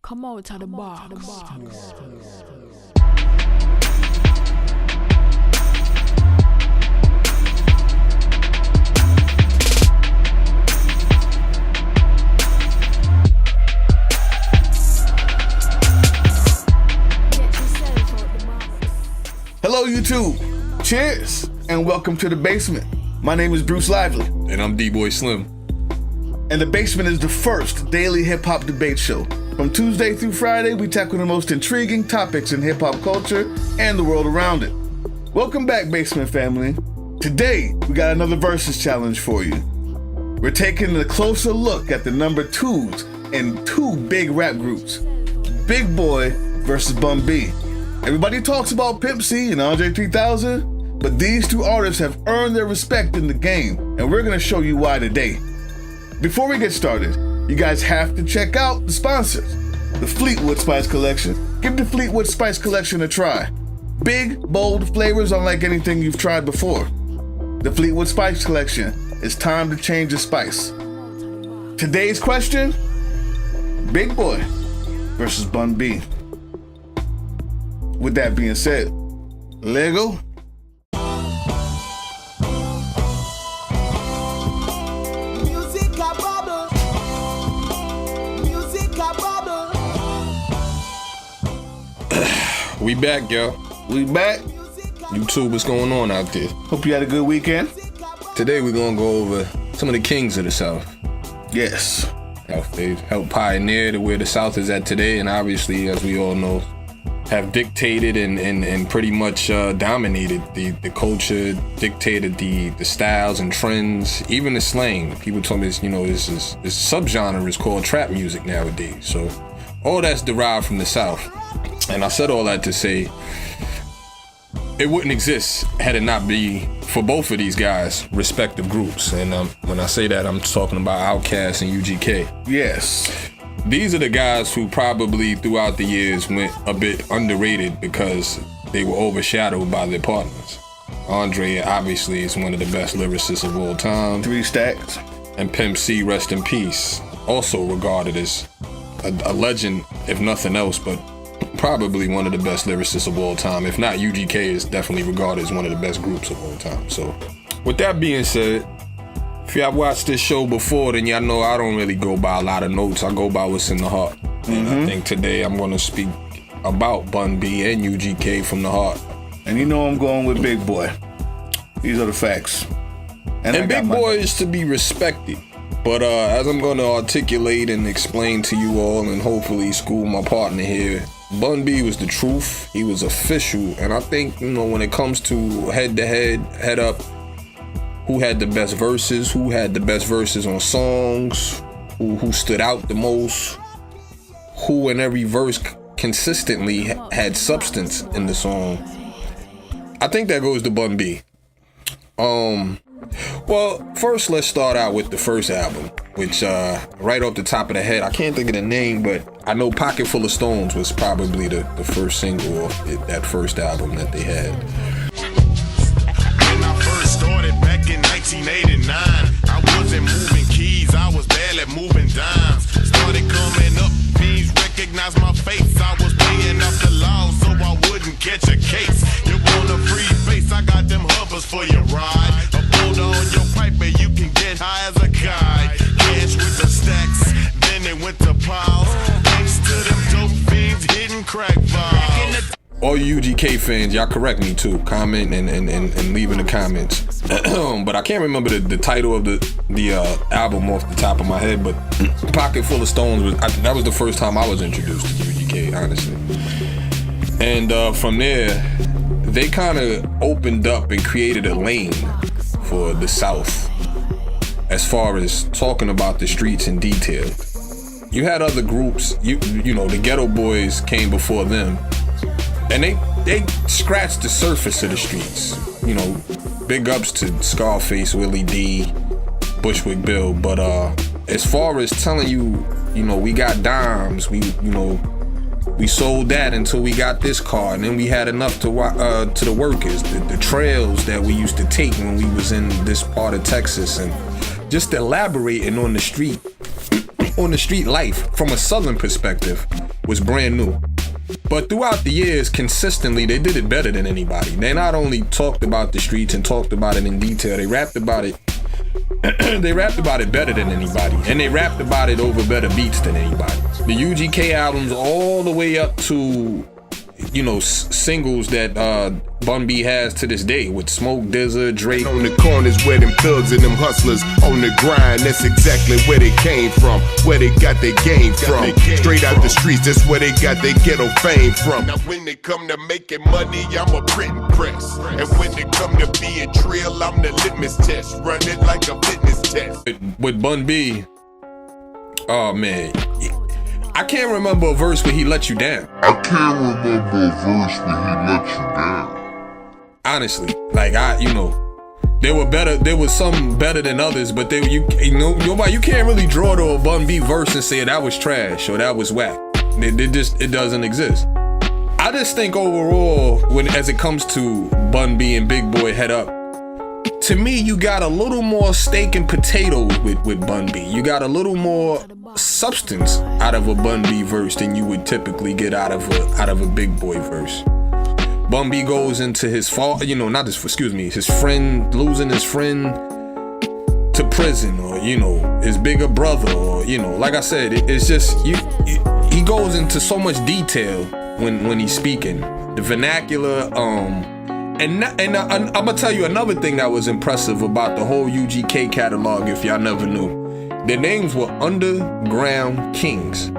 Come out of the box. Hello YouTube, cheers, and welcome to The Basement. My name is Bruce Lively. And I'm D-Boy Slim. And The Basement is the first daily hip-hop debate show. From Tuesday through Friday, we tackle the most intriguing topics in hip-hop culture and the world around it. Welcome back, Basement family. Today, we got another versus challenge for you. We're taking a closer look at the number twos in two big rap groups, Big Boi versus Bun B. Everybody talks about Pimp C and Andre 3000, but these two artists have earned their respect in the game, and we're gonna show you why today. Before we get started, you guys have to check out the sponsors. The Fleetwood Spice Collection. Give the Fleetwood Spice Collection a try. Big, bold flavors unlike anything you've tried before. The Fleetwood Spice Collection. It's time to change the spice. Today's question, Big Boi versus Bun B. With that being said, Lego. We back, yo. We back. YouTube, what's going on out there? Hope you had a good weekend. Today we're gonna go over some of the kings of the South. Yes. They helped pioneer to where the South is at today, and obviously, as we all know, have dictated and pretty much dominated the culture, dictated the styles and trends, even the slang. People told me, this subgenre is called trap music nowadays. So all that's derived from the South. And I said all that to say it wouldn't exist had it not be for both of these guys' respective groups. And when I say that, I'm talking about Outkast and UGK. Yes. These are the guys who probably throughout the years went a bit underrated because they were overshadowed by their partners. Andre obviously is one of the best lyricists of all time. 3 stacks. And Pimp C, rest in peace, also regarded as a legend, if nothing else, but probably one of the best lyricists of all time. If not, UGK is definitely regarded as one of the best groups of all time. So with that being said, if y'all watched this show before, then y'all know I don't really go by a lot of notes. I go by what's in the heart. And I think today I'm going to speak about Bun B and UGK from the heart. And you know I'm going with Big Boi. These are the facts. And Big Boi is to be respected. But as I'm going to articulate and explain to you all and hopefully school my partner here, Bun B was the truth. He was official. And I think, when it comes to head-to-head, head-up, who had the best verses, who had the best verses on songs, who stood out the most, who in every verse consistently had substance in the song, I think that goes to Bun B. Well, first let's start out with the first album, which right off the top of the head, I can't think of the name, but I know Pocket Full of Stones was probably the first single off that first album that they had. When I first started back in 1989, I wasn't moving keys, I was barely moving dimes. Started coming up, fiends recognized my face. I was paying off the law so I wouldn't catch a case. You want a free face, I got them hovers for your ride. A boulder on your pipe and you can get high as a kite. Cash with the stacks, then they went to piles. Thanks to them dope fiends hitting crack vials. All you UGK fans, y'all correct me too. Comment and leave in the comments. But I can't remember the title of the album off the top of my head. But Pocket Full of Stones that was the first time I was introduced to UGK, honestly. And from there, they kind of opened up and created a lane for the South as far as talking about the streets in detail. You had other groups, the Ghetto Boys came before them. And they scratched the surface of the streets. Big ups to Scarface, Willie D, Bushwick Bill. But as far as telling you, we got dimes, we sold that until we got this car, and then we had enough to the workers, the trails that we used to take when we was in this part of Texas, and just elaborating on the street on the street life from a Southern perspective was brand new. But throughout the years, consistently, they did it better than anybody. They not only talked about the streets and talked about it in detail, they rapped about it. They rapped about it better than anybody, and they rapped about it over better beats than anybody. The UGK albums, all the way up to, you know, singles that Bun B has to this day with Smoke, DZA, Drake. On the corners where them thugs and them hustlers on the grind, that's exactly where they came from, where they got their game from. Straight out the streets, that's where they got their ghetto fame from. Now when they come to making money, I'm a printing press. And when they come to being trill, I'm the litmus test. Run it like a fitness test. With Bun B, oh man, I can't remember a verse where he let you down. Honestly, like there was some better than others, but you can't really draw to a Bun B verse and say that was trash or that was whack. It doesn't exist. I just think overall, as it comes to Bun B and Big Boy Head Up, to me, you got a little more steak and potatoes with Bun B. You got a little more substance out of a Bun B verse than you would typically get out of a Big Boy verse. Bun B goes into his his friend, losing his friend to prison, or his bigger brother, or like I said, it's just he goes into so much detail when he's speaking. The vernacular, and I'm gonna tell you another thing that was impressive about the whole UGK catalog, if y'all never knew. Their names were Underground Kings.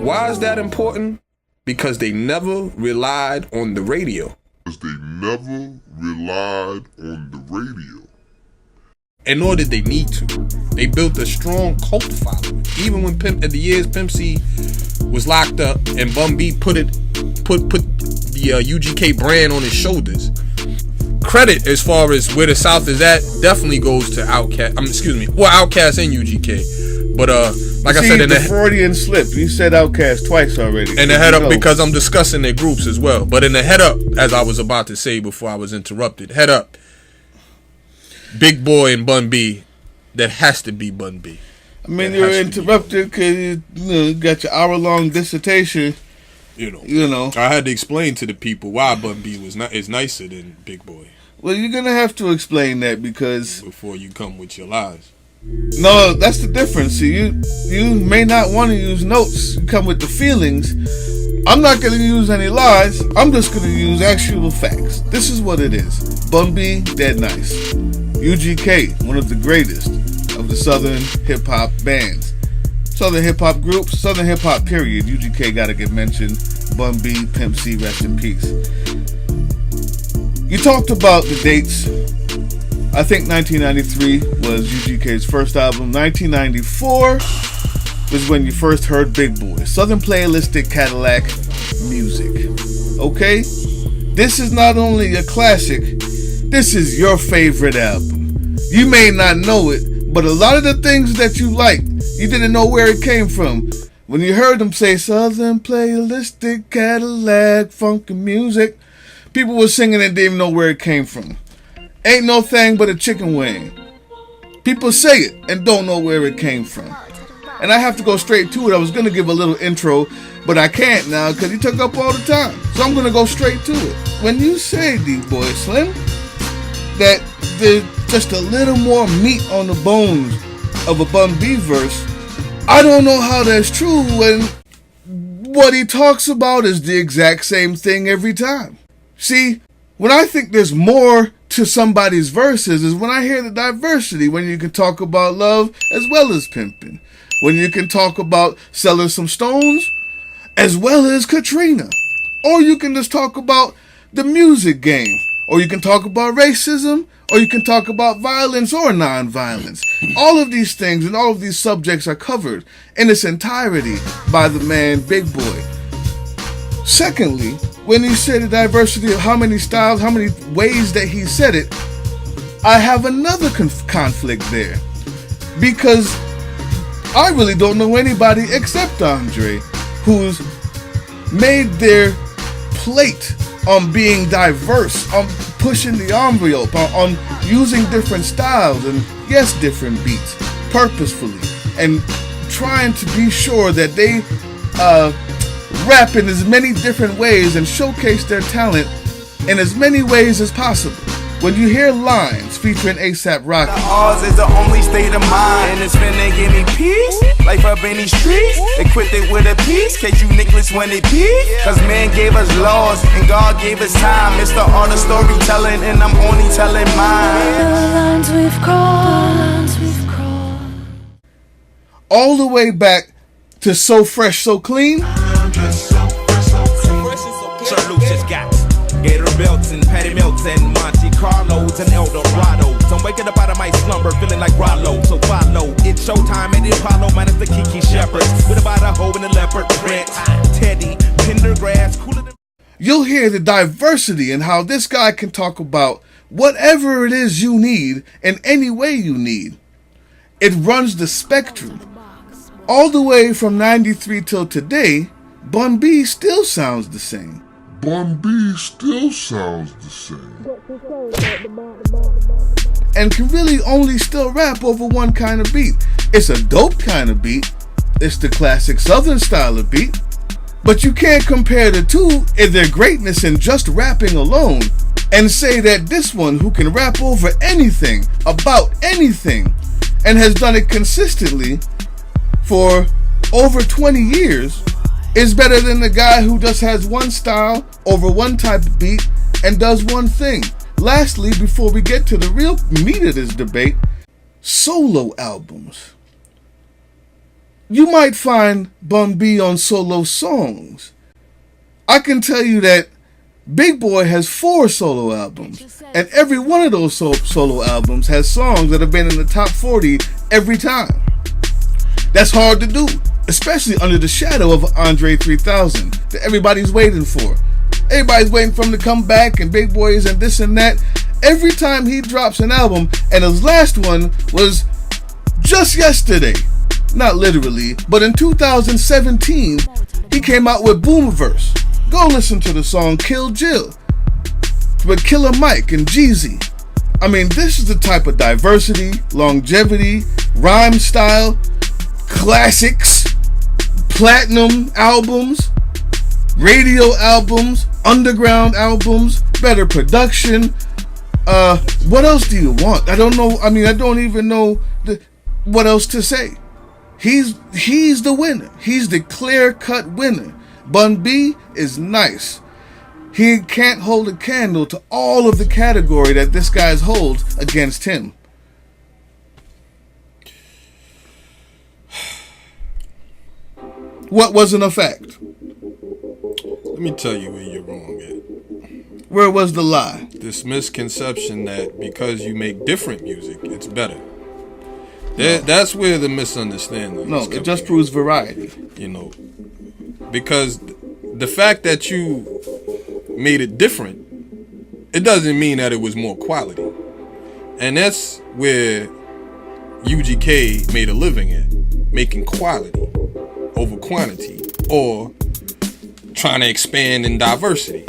Why is that important? Because they never relied on the radio. And nor did they need to. They built a strong cult following. Even when Pimp C was locked up and Bun B put the UGK brand on his shoulders. Credit as far as where the South is at definitely goes to Outkast. Outkast and UGK. But like I said, in the Freudian slip, you said Outkast twice already. And the Head Up, because I'm discussing their groups as well. But in the Head Up, as I was about to say before I was interrupted, Head Up, Big Boy and Bun B, that has to be Bun B. I mean, you're interrupted because you got your hour-long dissertation. I had to explain to the people why Bun B is nicer than Big Boy. Well, you're gonna have to explain that because before you come with your lies. No, that's the difference. See, you may not want to use notes. You come with the feelings. I'm not gonna use any lies. I'm just gonna use actual facts. This is what it is. Bun B, dead nice. UGK, one of the greatest of the Southern hip hop bands. Southern hip hop groups, Southern hip hop period. UGK gotta get mentioned. Bun B, Pimp C, rest in peace. You talked about the dates. I think 1993 was UGK's first album. 1994 was when you first heard Big Boy. Southern Playalistic Cadillac Music. Okay? This is not only a classic, this is your favorite album. You may not know it, but a lot of the things that you liked, you didn't know where it came from. When you heard them say Southern Playalistic Cadillac Funky Music, people were singing and didn't even know where it came from. Ain't no thing but a chicken wing. People say it and don't know where it came from. And I have to go straight to it. I was going to give a little intro, but I can't now because he took up all the time. So I'm going to go straight to it. When you say, D-Boy Slim, that there's just a little more meat on the bones of a Bun B verse, I don't know how that's true when what he talks about is the exact same thing every time. See, when I think there's more to somebody's verses is when I hear the diversity, when you can talk about love as well as pimping, when you can talk about selling some stones as well as Katrina, or you can just talk about the music game, or you can talk about racism, or you can talk about violence or non-violence. All of these things and all of these subjects are covered in its entirety by the man Big Boy. Secondly, when he said the diversity of how many styles, how many ways that he said it, I have another conflict there. Because I really don't know anybody except Andre who's made their plate on being diverse, on pushing the envelope, on using different styles and, yes, different beats, purposefully, and trying to be sure that they rap in as many different ways and showcase their talent in as many ways as possible. When you hear Lines featuring A$AP Rocky, ours is the only state of mind, and it's finna give me peace. Life up in these streets, equipped it with a piece, case you niggas when it peak. Cause man gave us laws, and God gave us time. It's the art of storytelling, and I'm only telling mine. The lines we've crossed, all the way back to So Fresh, So Clean, Sir Lucius got Gator belts and Patty Melts and Monte Carlos and El Dorados. I'm waking up out of my slumber feeling like Rollo. So follow, it's showtime at the Apollo minus the Kiki Shepherds. With about a hoe and a leopard print. Teddy, Pendergrass, cooler than... you'll hear the diversity in how this guy can talk about whatever it is you need in any way you need. It runs the spectrum. All the way from 93 till today, Bun B still sounds the same. Bun B still sounds the same. And can really only still rap over one kind of beat. It's a dope kind of beat. It's the classic Southern style of beat. But you can't compare the two in their greatness in just rapping alone and say that this one, who can rap over anything, about anything, and has done it consistently for over 20 years, is better than the guy who just has one style over one type of beat and does one thing. Lastly, before we get to the real meat of this debate, solo albums. You might find Bun B on solo songs. I can tell you that Big Boy has 4 solo albums, and every one of those solo albums has songs that have been in the top 40 every time. That's hard to do, especially under the shadow of Andre 3000 that everybody's waiting for. Everybody's waiting for him to come back, and Big Boy is and this and that. Every time he drops an album, and his last one was just yesterday, not literally, but in 2017, he came out with Boomiverse. Go listen to the song Kill Jill with Killer Mike and Jeezy. I mean, this is the type of diversity, longevity, rhyme style, classics, platinum albums, radio albums, underground albums, better production. What else do you want? I don't know. I mean, I don't even know what else to say. He's the winner. He's the clear-cut winner. Bun B is nice. He can't hold a candle to all of the category that this guy holds against him. What wasn't a fact? Let me tell you where you're wrong at. Where was the lie? This misconception that because you make different music, it's better. That's where the misunderstanding No, is coming it just in. proves variety. You know, because the fact that you made it different, it doesn't mean that it was more quality. And that's where UGK made a living at, making quality over quantity, or trying to expand in diversity.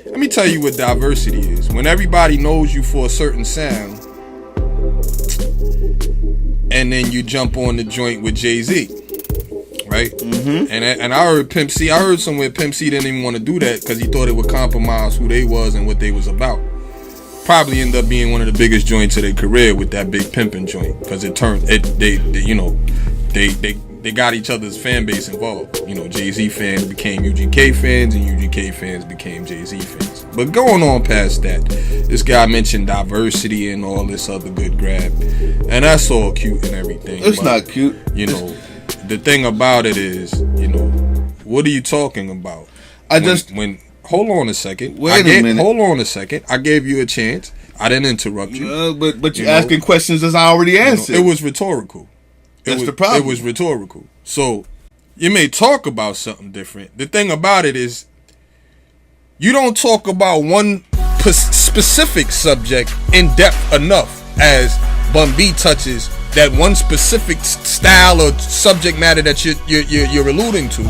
Let me tell you what diversity is. When everybody knows you for a certain sound, and then you jump on the joint with Jay-Z, right? Mm-hmm. And I heard Pimp C. I heard somewhere Pimp C didn't even want to do that because he thought it would compromise who they was and what they was about. Probably ended up being one of the biggest joints of their career with that big pimping joint, because it turned it. They got each other's fan base involved. You know, Jay-Z fans became UGK fans, and UGK fans became Jay-Z fans. But going on past that, this guy mentioned diversity and all this other good grab, and that's all cute and everything. It's not cute. You know, the thing about it is, you know, what are you talking about? Hold on a second. Wait a minute. Hold on a second. I gave you a chance. I didn't interrupt you. But you're asking questions as I already answered. It was rhetorical. That's the problem. It was rhetorical. So you may talk about something different. The thing about it is, you don't talk about one specific subject in depth enough as Bun B touches that one specific style or subject matter that you're alluding to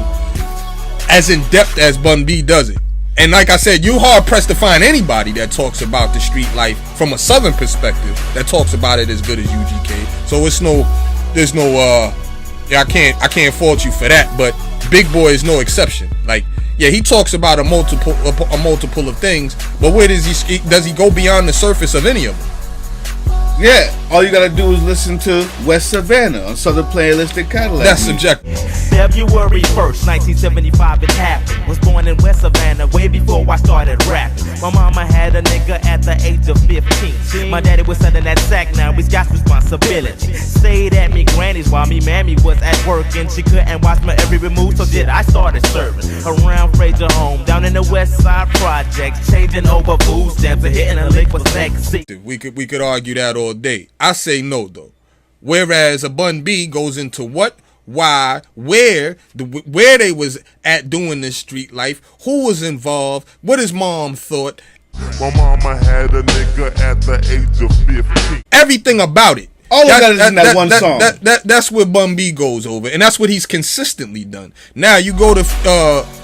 as in depth as Bun B does it. And like I said, you're hard pressed to find anybody that talks about the street life from a southern perspective that talks about it as good as UGK. So there's no I can't fault you for that. But Big Boy is no exception. Like, yeah, he talks about a multiple of things, but where does he go beyond the surface of any of them? Yeah, all you gotta do is listen to West Savannah on Southern Playalistic Cadillac. That's subjective. February 1st, 1975 it happened. Was born in West Savannah way before I started rapping. My mama had a nigga at the age of 15. My daddy was sending that sack, now he's got responsibility. Stayed at me granny's while me mammy was at work, and she couldn't watch my every move, so did I started serving around Fraser home, down in the West Side Project, changing over food stamps and hitting a lick for sexy. We could argue that all day. I say no though. Whereas a Bun B goes into what, why, where they was at doing this street life, who was involved, what his mom thought. My mama had a nigga at the age of 15. Everything about it. All of that is in that one song. That's where Bun B goes over, and that's what he's consistently done. Now you go to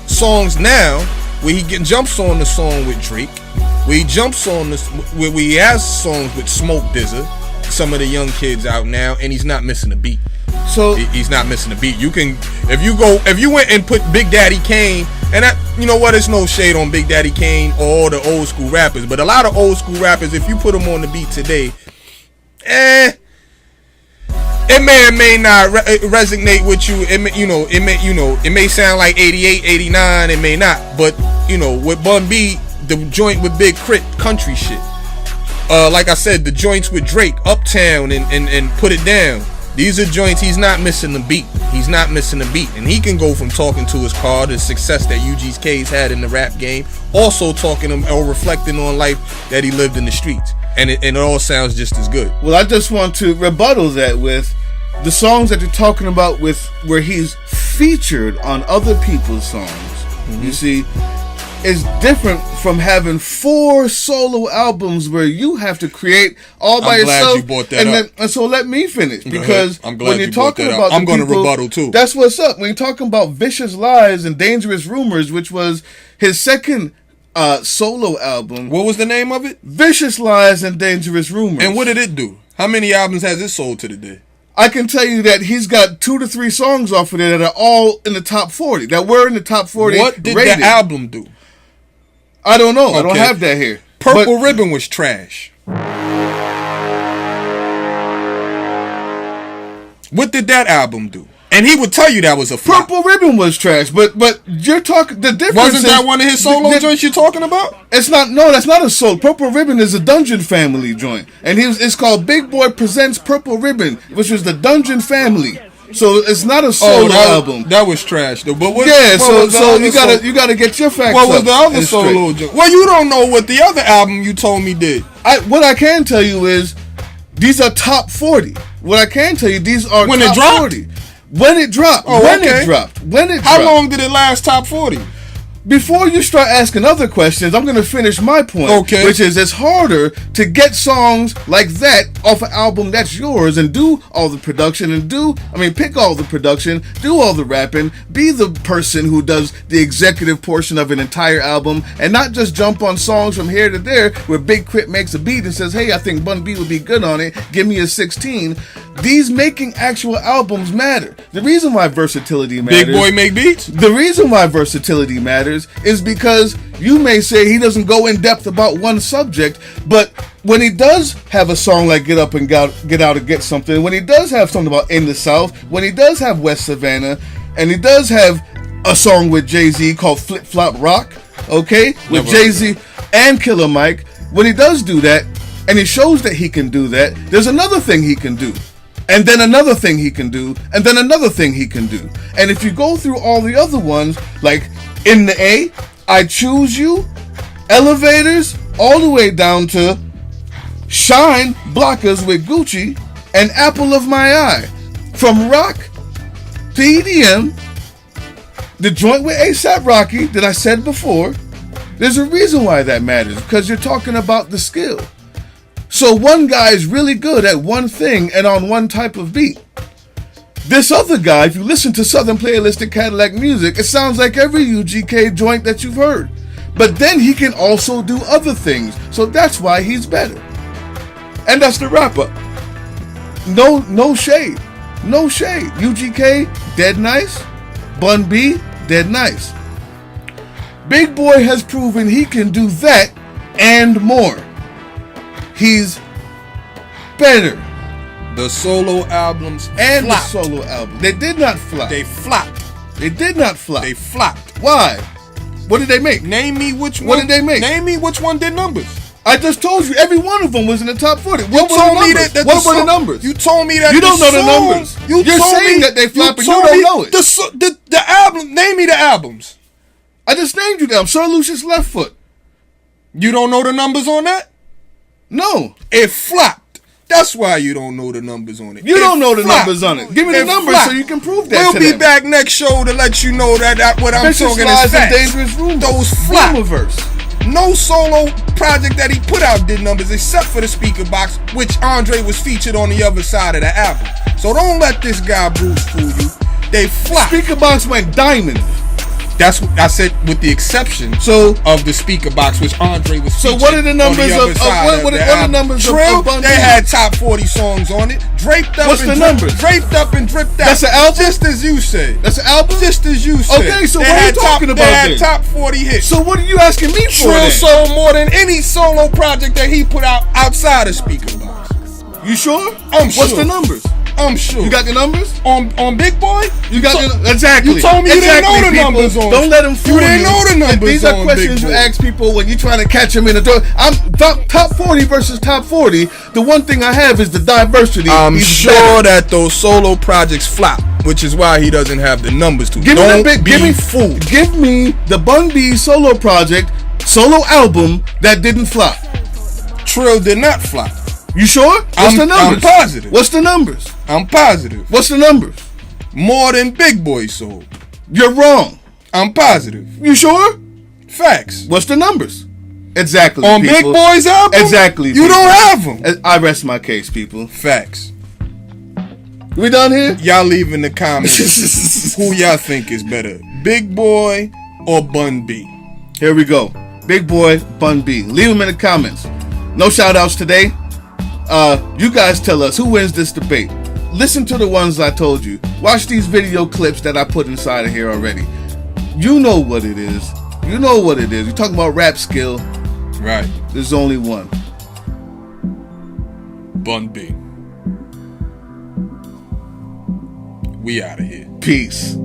songs now where he jumps on the song with Drake, where he jumps on this, where he has songs with Smoke DZA, some of the young kids out now, and he's not missing a beat. So He's not missing a beat. You can, if you went and put Big Daddy Kane, and that, you know what, there's no shade on Big Daddy Kane or all the old school rappers, but a lot of old school rappers, if you put them on the beat today, it may or may not resonate with you. It may sound like 88, 89, it may not, but with Bun B, the joint with Big Crit, country shit. Like I said, the joints with Drake, Uptown and Put It Down. These are joints he's not missing the beat. He's not missing the beat. And he can go from talking to his car to the success that UGK's had in the rap game, also talking or reflecting on life that he lived in the streets. And it all sounds just as good. well, I just want to rebuttal that with the songs that you're talking about with where he's featured on other people's songs. Mm-hmm. You see, is different from having 4 solo albums where you have to create all by I'm glad yourself. you brought that up. And so let me finish, because I'm glad when you're you brought talking that about up. I'm going to rebuttal too. That's what's up. When you're talking about Vicious Lies and Dangerous Rumors, which was his second solo album. What was the name of it? Vicious Lies and Dangerous Rumors. And what did it do? How many albums has it sold to today? I can tell you that he's got 2 to 3 songs off of there that are all in the top 40. That were in the top 40. What did rated. the album do? I don't know. I don't Okay. have that here. Purple Ribbon was trash. What did that album do? And he would tell you that was a flop. Purple Ribbon was trash, but you're talking the difference. Wasn't that one of his solo joints you're talking about? It's not. No, that's not a solo. Purple Ribbon is a Dungeon Family joint, and it's called Big Boy Presents Purple Ribbon, which was the Dungeon Family. So it's not a solo album. That was trash though. But what, Yeah, what was the so other you gotta get your facts. What was up the other and solo straight. joint? Well, you don't know what the other album you told me did. What I can tell you is these are top 40. What I can tell you, these are When it top dropped? 40. When it dropped. Oh, when okay. it dropped. When it How dropped. long did it last top 40? Before you start asking other questions, I'm going to finish my point. Okay. Which is, it's harder to get songs like that off an album that's yours and do all the production pick all the production, do all the rapping, be the person who does the executive portion of an entire album, and not just jump on songs from here to there where Big Crit makes a beat and says, hey, I think Bun B would be good on it, give me a 16. These making actual albums matter. The reason why versatility matters. Big Boy make beats? The reason why versatility matters is because you may say he doesn't go in depth about one subject, but when he does have a song like Get Up and Get Out and Get Something, when he does have something about In the South, when he does have West Savannah, and he does have a song with Jay-Z called Flip Flop Rock, okay, with Jay-Z and Killer Mike, when he does do that, and he shows that he can do that, there's another thing he can do. And then another thing he can do, and then another thing he can do. And if you go through all the other ones, like In the A, I Choose You, Elevators, all the way down to Shine, Blockers with Gucci, and Apple of My Eye. From rock to EDM, the joint with A$AP Rocky that I said before, there's a reason why that matters, because you're talking about the skill. So one guy is really good at one thing and on one type of beat. This other guy, if you listen to Southern Playalistic Cadillac music, it sounds like every UGK joint that you've heard. But then he can also do other things, so that's why he's better. And that's the wrap up. No shade. No shade. UGK, dead nice. Bun B, dead nice. Big Boy has proven he can do that and more. He's better. The solo albums And flopped. the solo album. They did not flop. They flopped. They did not flop. They flopped. Why? What did they make? Name me which one. What did they make? Name me which one did numbers. I just told you every one of them was in the top 40. You What were the told me numbers? that What were the numbers? You told me that You don't know the songs- numbers. You You're told saying me, that they flop and you told don't me know it. The album. Name me the albums. I just named you them. Sir Lucius Left Foot. You don't know the numbers on that? No. It flopped. That's why you don't know the numbers on it. You It don't know the flopped. numbers on it. Give me the It numbers flopped. so you can prove that We'll to be them. back next show to let you know that what I'm Vicious talking Lies is and facts. Dangerous Rumors. Those flop. Rumorverse. No solo project that he put out did numbers except for the speaker box, which Andre was featured on the other side of the album. So don't let this guy Bruce fool you. They flop. Speaker box went diamond. That's what I said, with the exception of the speaker box, which Andre was So featured what are the on numbers other of side what are the the album. numbers of Trill, Bun B? they had top 40 songs on it. Draped up What's and the dripped, numbers? draped up and dripped out. That's an album? Just as you said. That's an album? Just as you said. Okay, so They what are you had talking about They had then? top 40 hits. So what are you asking me for Trill then? sold more than any solo project that he put out outside of speaker box. You sure? I'm What's sure. the numbers? I'm sure. You got the numbers? on Big Boy? You got the exactly. You told me you didn't know the people. numbers on. Don't let them fool You didn't know the numbers These are on questions Big you Boy. ask people when you're trying to catch them in the door. I'm top 40 versus top 40. The one thing I have is the diversity. I'm He's sure better. that those solo projects flop, which is why he doesn't have the numbers to. Give Don't me the big. be Give me fooled. Give me the Bun B solo project, solo album that didn't flop. Trill did not flop. You sure? What's the numbers? I'm positive. What's the numbers? I'm positive. What's the numbers? More than Big Boy sold. You're wrong. I'm positive. You sure? Facts. What's the numbers? Exactly. On people. Big Boy's album? Exactly. You people. don't have them. I rest my case, people. Facts. We done here? Y'all leave in the comments who y'all think is better, Big Boy or Bun B. Here we go. Big Boy, Bun B. Leave them in the comments. No shout outs today. You guys tell us who wins this debate. Listen to the ones I told you. Watch these video clips that I put inside of here already. You know what it is. You know what it is. You're talking about rap skill. Right. There's only one. Bun B. We out of here. Peace.